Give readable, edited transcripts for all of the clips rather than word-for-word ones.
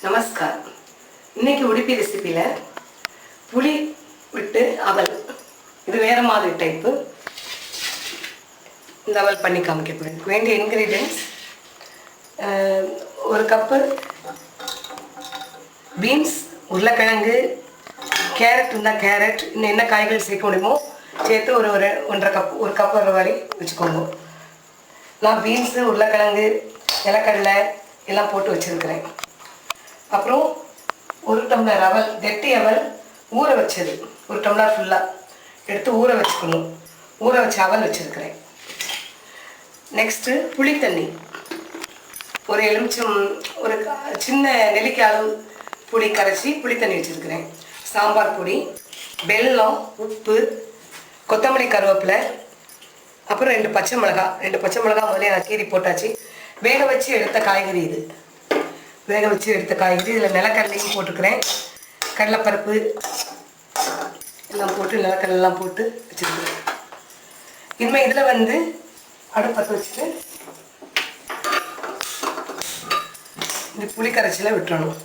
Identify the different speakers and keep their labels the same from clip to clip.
Speaker 1: நமஸ்காரம். இன்னைக்கு உடுப்பி ரெசிபியில் புளி விட்டு அவல், இது வேறு மாதிரி டைப்பு. இந்த அவல் பண்ணி காமிக்க போகிறேன். வேண்டிய இன்க்ரீடியன்ஸ்: ஒரு கப்பு பீன்ஸ், உருளைக்கிழங்கு, கேரட் இருந்தால் கேரட், இன்னும் என்ன காய்கள் சேர்க்க முடியுமோ சேர்த்து ஒரு 1.5 கப், ஒரு கப் வர மாதிரி வச்சுக்கோங்க. நான் பீன்ஸு, உருளைக்கிழங்கு, நிலக்கடலை எல்லாம் போட்டு வச்சுருக்கிறேன். அப்புறம் 1 டம்ளர் அவல், கெட்டி அவல், ஊற வச்சது 1 டம்ளர் ஃபுல்லாக எடுத்து ஊற வச்சுக்கணும். ஊற வச்ச அவல் வச்சுருக்கிறேன். நெக்ஸ்ட்டு புளி தண்ணி, ஒரு எலுமிச்சம், ஒரு சின்ன நெல்லிக்காய் அளவு புளி கரைச்சி புளி தண்ணி வச்சுருக்கிறேன். சாம்பார் பொடி, வெல்லம், உப்பு, கொத்தமல்லி, கருவேப்பிலை, அப்புறம் 2 பச்சை மிளகா முதலே நான் கீரி போட்டாச்சு. வேக வச்சு எடுத்த காய்கறி இது. வேக வச்சு எடுத்த காய்கறி. இதில் நிலக்கடலையும் போட்டுக்கிறேன், கடலைப்பருப்பு எல்லாம் போட்டு, நிலக்கடலாம் போட்டு வச்சுருக்கிறேன். இனிமேல் இதில் அடுப்பத்தை வச்சுட்டு இந்த புளி கரைச்சியில் விட்டுறணும்.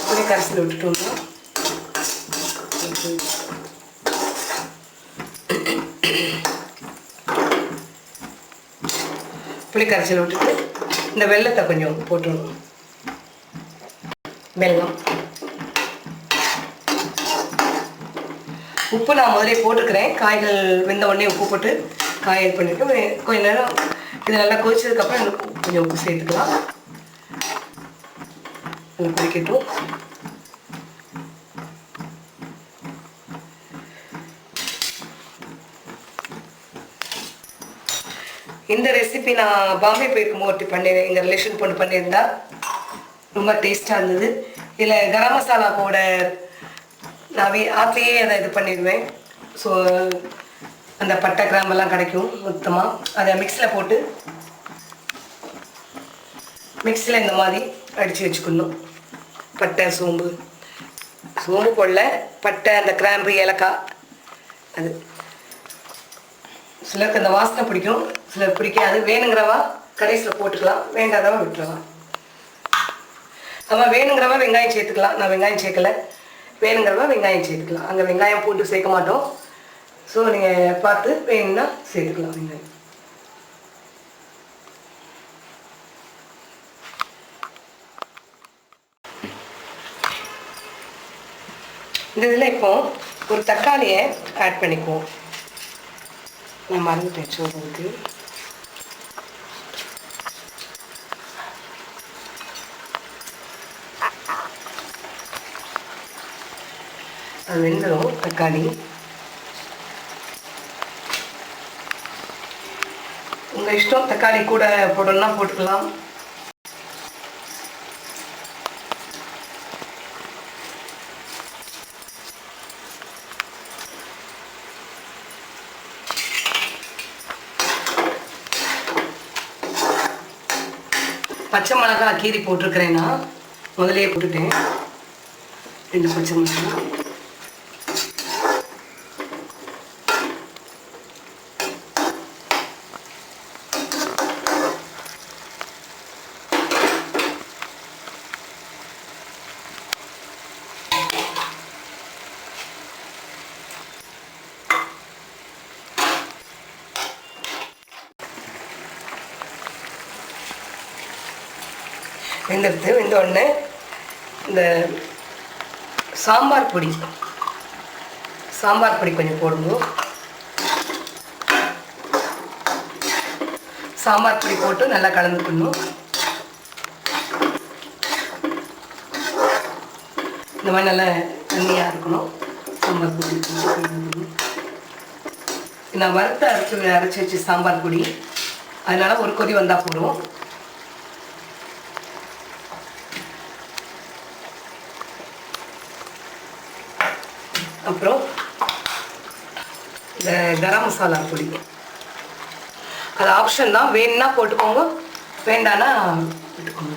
Speaker 1: புளி கரைச்சியில் விட்டுட்டோம்னா புளி கரைச்சல் விட்டுட்டு இந்த வெல்லத்தை கொஞ்சம் போட்டுடணும். வெல்லம், உப்பு நான் முதலே போட்டுக்கிறேன். காய்கள் வெந்த உடனே உப்பு போட்டு காய் ஆட் பண்ணிவிட்டு கொஞ்ச நேரம் இது நல்லா கொதிச்சதுக்கப்புறம் கொஞ்சம் உப்பு சேர்த்துக்கலாம். நல்லா கொதிக்கட்டும். இந்த ரெசிபி நான் பாம்பே போயிருக்கும் ஒருத்தி பண்ணியிருந்தேன். எங்கள் ரிலேஷன் பொண்ணு பண்ணியிருந்தா ரொம்ப டேஸ்ட்டாக இருந்தது. இதில் கரம் மசாலா பவுடர் நான் ஆற்றுலேயே அதை இது பண்ணிடுவேன். ஸோ அந்த பட்டை கிராம்பெல்லாம் கிடைக்கும் மொத்தமாக. அதை மிக்ஸியில் போட்டு மிக்ஸியில் இந்த மாதிரி அடித்து வச்சுக்கணும். பட்டை, சோம்பு போடல, பட்டை, அந்த கிராம்பு, ஏலக்காய். அது சிலருக்கு அந்த வாசனை பிடிக்கும், சிலருக்கு பிடிக்காது. வேணுங்கிறவா கடைசியில் போட்டுக்கலாம், வேண்டாதவா விட்டுறலாம். நம்ம வேணுங்கிறவா வெங்காயம் சேர்த்துக்கலாம். நான் வெங்காயம் சேர்க்கலை. வேணுங்கிறவா வெங்காயம் சேர்த்துக்கலாம். அங்கே வெங்காயம் போட்டு சேர்க்க மாட்டோம். ஸோ நீங்கள் பார்த்து வேணும்னா சேர்த்துக்கலாம் வெங்காயம். இந்த இதில் இப்போ ஒரு தக்காளியை ஆட் பண்ணிக்குவோம். நான் மறந்துட்டேன் சொல்கிறதுக்கு. அது வெந்துடும் தக்காளி. உங்கள் இஷ்டம், தக்காளி கூட போடணும்னா போட்டுக்கலாம். பச்சை மிளகா கீரி போட்டிருக்கிறேன்னா முதலையே போட்டுட்டேன். 2 பச்சை மிளகா. வெந்த உடனே இந்த சாம்பார் பொடி கொஞ்சம் போடுவோம். சாம்பார் பொடி போட்டு நல்லா கலந்துக்கணும். இந்த மாதிரி நல்லா தண்ணியாக இருக்கணும். சாம்பார் பொடி நான் வறுத்து அரைச்சி வச்சு சாம்பார் பொடி, அதனால் ஒரு கொதி வந்தால் போதும். அப்புறம் இந்த கரம் மசாலா பொடி, அது ஆப்ஷன் தான். வேணும்னா போட்டுக்கோங்க, வேண்டான்னா விட்டுக்கோங்க.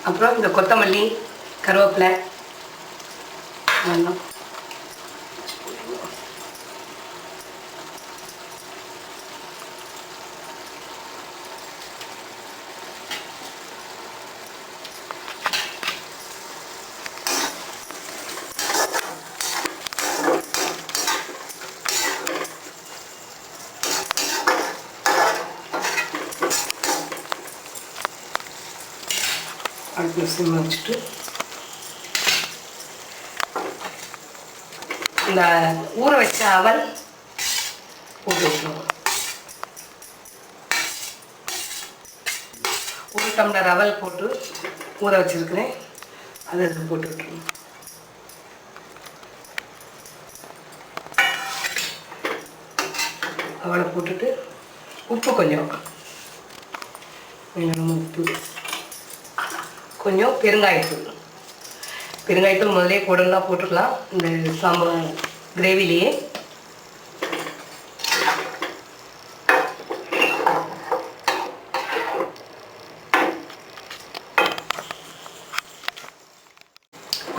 Speaker 1: அப்புறம் இந்த கொத்தமல்லி கருவேப்பிலை வேணும். அடுப்பு சிம்மில் வச்சுட்டு இந்த ஊற வச்ச அவல் போட்டு விட்டுருவோம். 1 டம்ளர் அவல் போட்டு ஊற வச்சுருக்கிறேன், அதை போட்டு விட்டுருவோம். அவளை போட்டுட்டு உப்பு கொஞ்சம் உப்பு கொஞ்சம் பெருங்காயத்தூள் முதலே போடலாம், போட்டுக்கலாம் இந்த சாம்பார் கிரேவிலேயே.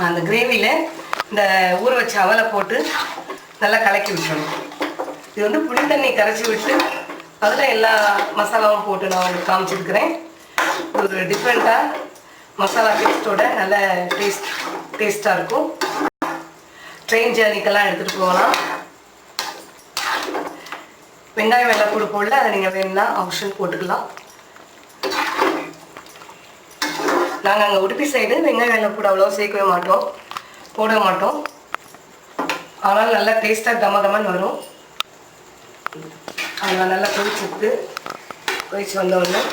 Speaker 1: அந்த கிரேவியில் இந்த ஊற வச்ச அவலை போட்டு நல்லா கலக்கி விட்டுறணும். இது வந்து புளி தண்ணி கரைச்சி விட்டு அதில் எல்லா மசாலாவும் போட்டு நான் உங்களுக்கு காமிச்சிருக்கிறேன். ஒரு டிஃப்ரெண்ட்டாக மசாலா டேஸ்ட்டோட நல்ல டேஸ்ட்டாக இருக்கும். ட்ரெயின் ஜேர்னிக்கெல்லாம் எடுத்துகிட்டு போகலாம். வெங்காயம் வெள்ளைப்பூடு போடல, அதை நீங்கள் வேணும்னா ஆப்ஷன் போட்டுக்கலாம். நாங்கள் அங்கே உடுப்பி சைடு வெங்காயம் வெள்ளைப்பூடு அவ்வளோ சேர்க்கவே மாட்டோம், போட மாட்டோம். ஆனால் நல்லா டேஸ்ட்டாக கமகமன்னு வரும். அதில் நல்லா கொதிச்சு வந்தோடனே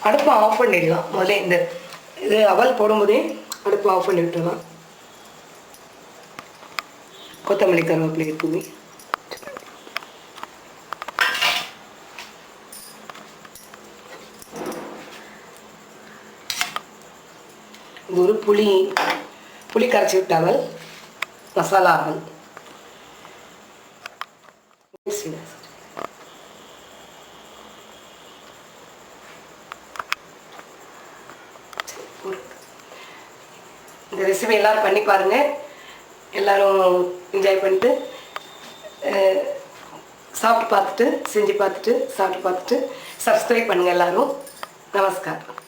Speaker 1: அடுப்பை ஆஃப் பண்ணிடலாம். முதல்ல இது அவல் போடும்போதே அடுப்பை ஆஃப் பண்ணி விட்டுடலாம். கொத்தமல்லி கருவேப்பிலை தூவி இது ஒரு புளி கரைச்சி விட்ட அவல், மசாலா அவல். இந்த ரெசிபி எல்லோரும் பண்ணி பாருங்கள். எல்லோரும் என்ஜாய் பண்ணிட்டு சாப்பிட்டு பார்த்துட்டு செஞ்சு பார்த்துட்டு சாப்பிட்டு பார்த்துட்டு சப்ஸ்கிரைப் பண்ணுங்கள் எல்லோரும். நமஸ்காரம்.